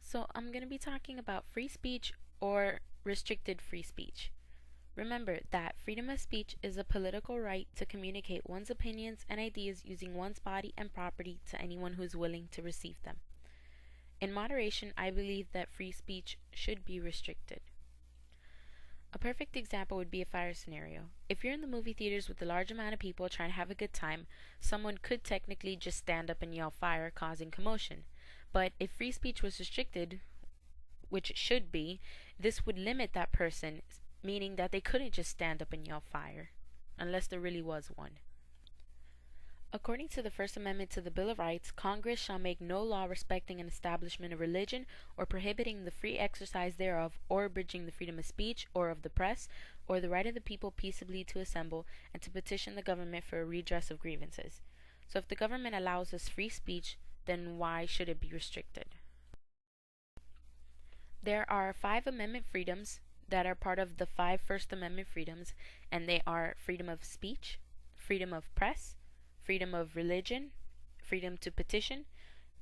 So I'm going to be talking about free speech or restricted free speech. Remember that freedom of speech is a political right to communicate one's opinions and ideas using one's body and property to anyone who is willing to receive them. In moderation, I believe that free speech should be restricted. A perfect example would be a fire scenario. If you're in the movie theaters with a large amount of people trying to have a good time, someone could technically just stand up and yell fire, causing commotion. But if free speech was restricted, which it should be, this would limit that person, meaning that they couldn't just stand up and yell fire, unless there really was one. According to the First Amendment to the Bill of Rights, Congress shall make no law respecting an establishment of religion, or prohibiting the free exercise thereof, or abridging the freedom of speech, or of the press, or the right of the people peaceably to assemble, and to petition the government for a redress of grievances. So if the government allows us free speech, then why should it be restricted? There are 5 Amendment freedoms that are part of the 5 First Amendment freedoms, and they are freedom of speech, freedom of press, freedom of religion, freedom to petition,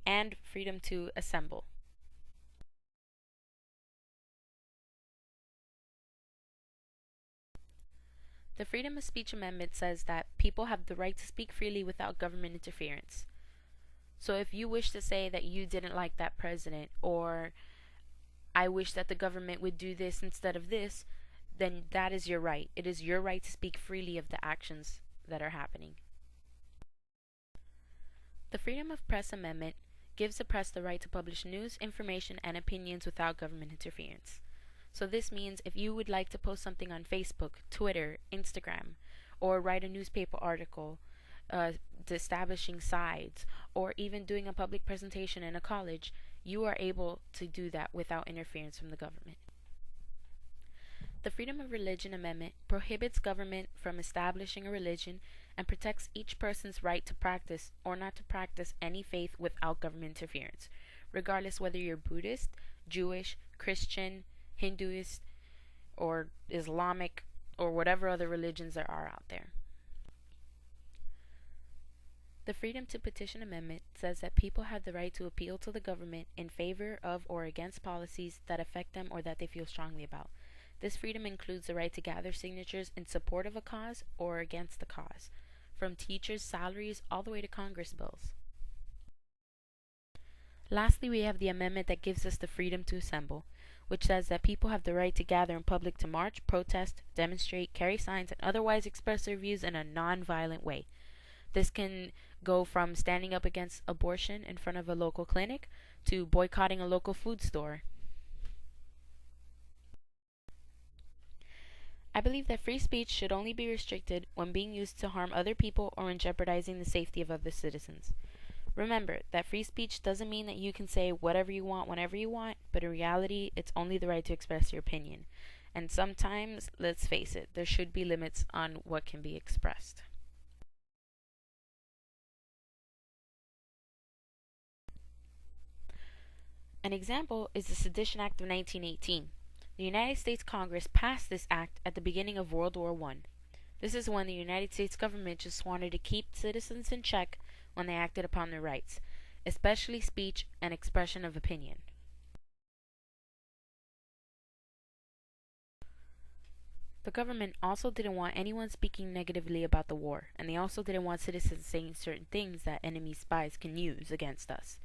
and freedom to assemble. The Freedom of Speech Amendment says that people have the right to speak freely without government interference. So if you wish to say that you didn't like that president, or I wish that the government would do this instead of this, then that is your right. It is your right to speak freely of the actions that are happening. The Freedom of Press Amendment gives the press the right to publish news, information, and opinions without government interference. So this means if you would like to post something on Facebook, Twitter, Instagram, or write a newspaper article establishing sides, or even doing a public presentation in a college, you are able to do that without interference from the government. The Freedom of Religion Amendment prohibits government from establishing a religion and protects each person's right to practice or not to practice any faith without government interference, regardless whether you're Buddhist, Jewish, Christian, Hinduist, or Islamic, or whatever other religions there are out there. The Freedom to Petition Amendment says that people have the right to appeal to the government in favor of or against policies that affect them or that they feel strongly about. This freedom includes the right to gather signatures in support of a cause or against the cause, from teachers' salaries all the way to Congress bills. Lastly, we have the amendment that gives us the freedom to assemble, which says that people have the right to gather in public to march, protest, demonstrate, carry signs, and otherwise express their views in a non-violent way. This can go from standing up against abortion in front of a local clinic to boycotting a local food store. I believe that free speech should only be restricted when being used to harm other people or in jeopardizing the safety of other citizens. Remember that free speech doesn't mean that you can say whatever you want whenever you want, but in reality, it's only the right to express your opinion. And sometimes, let's face it, there should be limits on what can be expressed. An example is the Sedition Act of 1918. The United States Congress passed this act at the beginning of World War I. This is when the United States government just wanted to keep citizens in check when they acted upon their rights, especially speech and expression of opinion. The government also didn't want anyone speaking negatively about the war, and they also didn't want citizens saying certain things that enemy spies can use against us.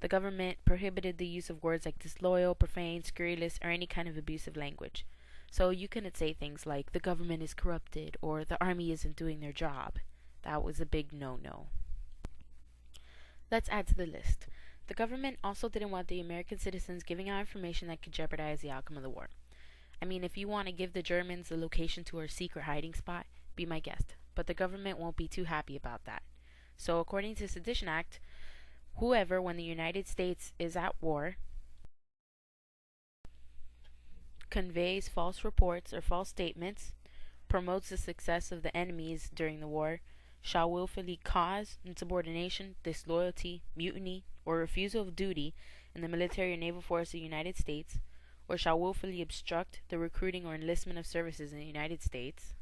The government prohibited the use of words like disloyal, profane, scurrilous, or any kind of abusive language. So you couldn't say things like, the government is corrupted, or the army isn't doing their job. That was a big no-no. Let's add to the list. The government also didn't want the American citizens giving out information that could jeopardize the outcome of the war. I mean, if you want to give the Germans the location to our secret hiding spot, be my guest. But the government won't be too happy about that. So according to the Sedition Act, whoever, when the United States is at war, conveys false reports or false statements, promotes the success of the enemies during the war, shall willfully cause insubordination, disloyalty, mutiny, or refusal of duty in the military or naval force of the United States, or shall willfully obstruct the recruiting or enlistment of services in the United States,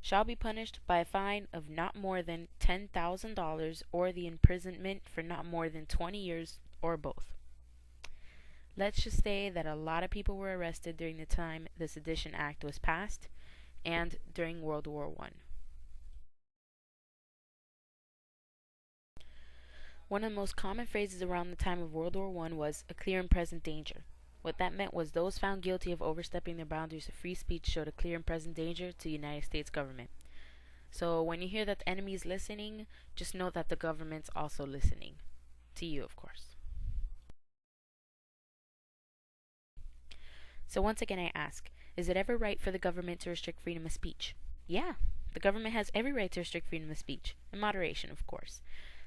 shall be punished by a fine of not more than $10,000 or the imprisonment for not more than 20 years or both. Let's just say that a lot of people were arrested during the time the Sedition Act was passed and during World War I. One of the most common phrases around the time of World War I was a clear and present danger. What that meant was those found guilty of overstepping their boundaries of free speech showed a clear and present danger to the United States government. So when you hear that the enemy is listening, just note that the government's also listening. To you, of course. So once again I ask, is it ever right for the government to restrict freedom of speech? Yeah, the government has every right to restrict freedom of speech, in moderation, of course.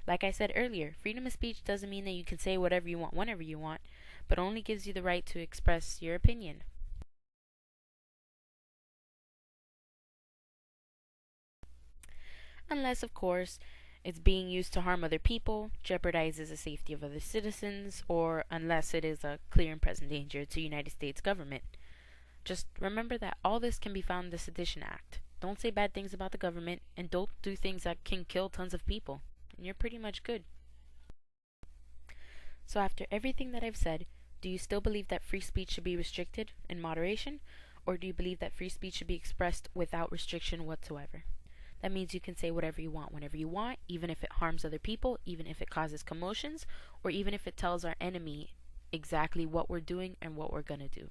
Like I said earlier, freedom of speech doesn't mean that you can say whatever you want whenever you want, but only gives you the right to express your opinion. Unless, of course, it's being used to harm other people, jeopardizes the safety of other citizens, or unless it is a clear and present danger to the United States government. Just remember that all this can be found in the Sedition Act. Don't say bad things about the government, and don't do things that can kill tons of people, and you're pretty much good. So after everything that I've said, do you still believe that free speech should be restricted in moderation, or do you believe that free speech should be expressed without restriction whatsoever? That means you can say whatever you want whenever you want, even if it harms other people, even if it causes commotions, or even if it tells our enemy exactly what we're doing and what we're gonna do.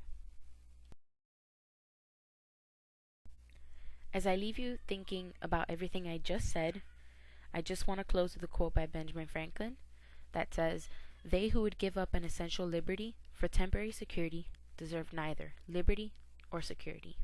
As I leave you thinking about everything I just said, I just want to close with a quote by Benjamin Franklin that says, "They who would give up an essential liberty for temporary security deserve neither liberty or security."